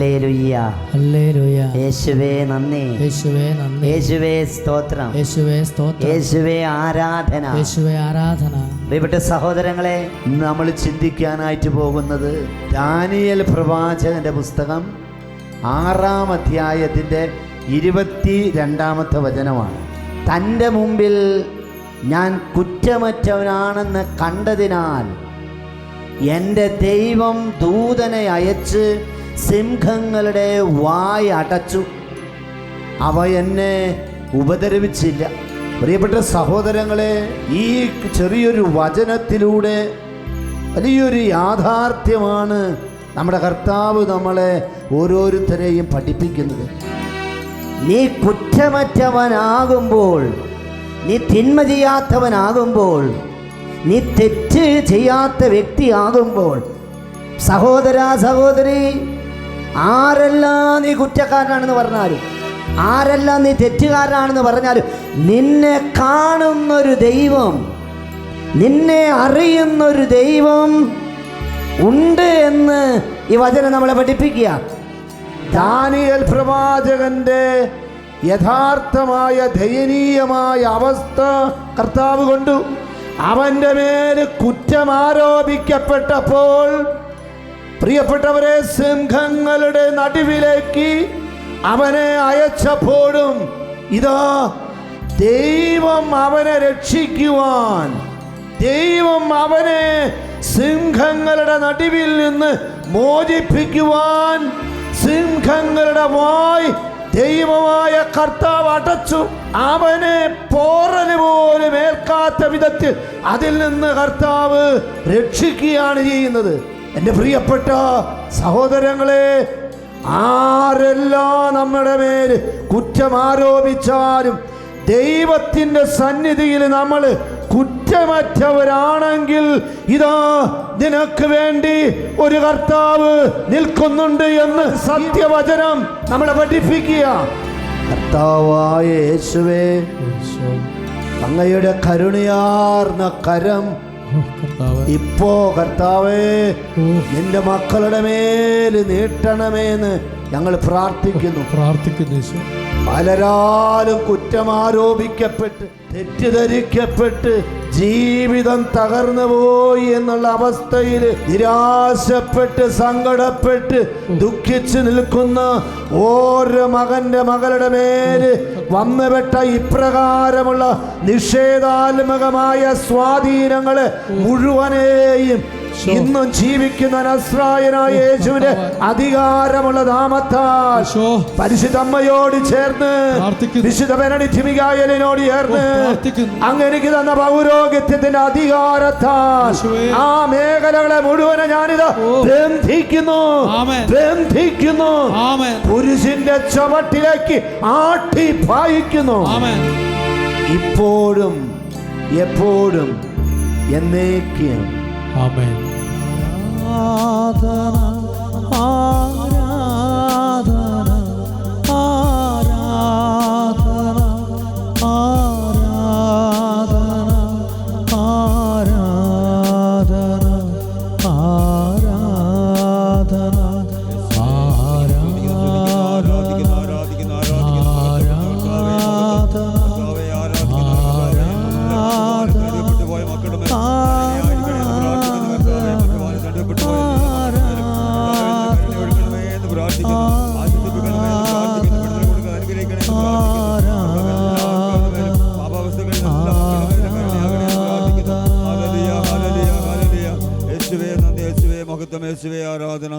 Hallelujah, hallelujah. യേശുവേ നന്ദി, യേശുവേ നന്ദി, യേശുവേ സ്തോത്രം, യേശുവേ സ്തോത്രം, യേശുവേ ആരാധന, യേശുവേ ആരാധന. പ്രിയപ്പെട്ട സഹോദരങ്ങളെ, നമ്മൾ ചിന്തിക്കാനായിട്ട് പോകുന്നത് ദാനിയേൽ പ്രവാചകന്റെ പുസ്തകം 6-ാം അധ്യായത്തിൻ്റെ 22-ാമത്തെ വചനമാണ്. തൻ്റെ മുമ്പിൽ ഞാൻ കുറ്റമറ്റവനാണെന്ന് കണ്ടതിനാൽ എൻ്റെ ദൈവം ദൂതനെ അയച്ച് സിംഹങ്ങളുടെ വായ അടച്ചു, അവ എന്നെ ഉപദ്രവിച്ചില്ല. പ്രിയപ്പെട്ട സഹോദരങ്ങളെ, ഈ ചെറിയൊരു വചനത്തിലൂടെ വലിയൊരു യാഥാർത്ഥ്യമാണ് നമ്മുടെ കർത്താവ് നമ്മളെ ഓരോരുത്തരെയും പഠിപ്പിക്കുന്നത്. നീ കുറ്റമറ്റവനാകുമ്പോൾ, നീ തിന്മ ചെയ്യാത്തവനാകുമ്പോൾ, നീ തെറ്റ് ചെയ്യാത്ത വ്യക്തിയാകുമ്പോൾ, സഹോദര സഹോദരി, ആരെല്ലാം നീ കുറ്റക്കാരനാണെന്ന് പറഞ്ഞാലും, ആരെല്ലാം നീ തെറ്റുകാരനാണെന്ന് പറഞ്ഞാലും, നിന്നെ കാണുന്നൊരു ദൈവം, നിന്നെ അറിയുന്നൊരു ദൈവം ഉണ്ട് എന്ന് ഈ വചനം നമ്മളെ പഠിപ്പിക്കുക. ദാനിയേൽ പ്രവാചകന്റെ യഥാർത്ഥമായ ദയനീയമായ അവസ്ഥ കർത്താവ് കൊണ്ടു. അവൻ്റെ മേൽ കുറ്റം ആരോപിക്കപ്പെട്ടപ്പോൾ, പ്രിയപ്പെട്ടവരെ, സിംഹങ്ങളുടെ നടുവിലേക്ക് അവനെ അയച്ചപ്പോഴും ഇതാ ദൈവം അവനെ രക്ഷിക്കുവാൻ, ദൈവം അവനെ സിംഹങ്ങളുടെ നടുവിൽ നിന്ന് മോചിപ്പിക്കുവാൻ സിംഹങ്ങളുടെ വായ് ദൈവമായ കർത്താവ് അടച്ചു. അവനെ പോറല് പോലും ഏൽക്കാത്ത വിധത്തിൽ അതിൽ നിന്ന് കർത്താവ് രക്ഷിക്കുകയാണ് ചെയ്യുന്നത്. എൻ്റെ പ്രിയപ്പെട്ട സഹോദരങ്ങളെ, ആരെല്ലാം നമ്മുടെ മേൽ കുറ്റം ആരോപിച്ചാലും ദൈവത്തിൻ്റെ സന്നിധിയിൽ നമ്മൾ കുറ്റമറ്റവരാണെങ്കിൽ ഇതാ നിനക്ക് വേണ്ടി ഒരു കർത്താവ് നിൽക്കുന്നുണ്ട് എന്ന് സത്യവചനം നമ്മളെ പഠിപ്പിക്കുക. കർത്താവായ യേശുവേ, അങ്ങയുടെ കരുണയാർന്ന കരം ഇപ്പോ കർത്താവേ നിന്റെ മക്കളുടെ മേൽ നീട്ടണമേന്ന് ഞങ്ങൾ പ്രാർത്ഥിക്കുന്നു. പലരാലും കുറ്റമാരോപിക്കപ്പെട്ട് തെറ്റിദ്ധരിക്കപ്പെട്ട് ജീവിതം തകർന്നു പോയി എന്നുള്ള അവസ്ഥയിൽ നിരാശപ്പെട്ട് സങ്കടപ്പെട്ട് ദുഃഖിച്ചു നിൽക്കുന്ന ഓരോ മകളുടെ മേല് വന്നുപെട്ട ഇപ്രകാരമുള്ള നിഷേധാത്മകമായ സ്വാധീനങ്ങള് മുഴുവനെയും ഇന്നും ജീവിക്കുന്ന നസ്രായനായ യേശുവിന്റെ അധികാരമുള്ള നാമത്താൽ പരിശുദ്ധ അമ്മയോട് ചേർന്ന് വിശുദ്ധ ബെനഡിക്റ്റ് മിഖായേലിനോട് ചേർന്ന് അങ്ങ് എനിക്ക് തന്ന പൗരോഹിത്യത്തിന്റെ അധികാരത്താൽ ആ മേഖലകളെ മുഴുവനെ ഞാനിത് ബന്ധിക്കുന്നു, പുരുഷന്റെ ചുവട്ടിലേക്ക് ആട്ടി പായിക്കുന്നു, ഇപ്പോഴും എപ്പോഴും എന്നേക്കും. ആമേൻ. ആരാധന ആരാധന ആരാധന ആരാധന ആരാധന ആരാധന യേശുവേ ആരാധന.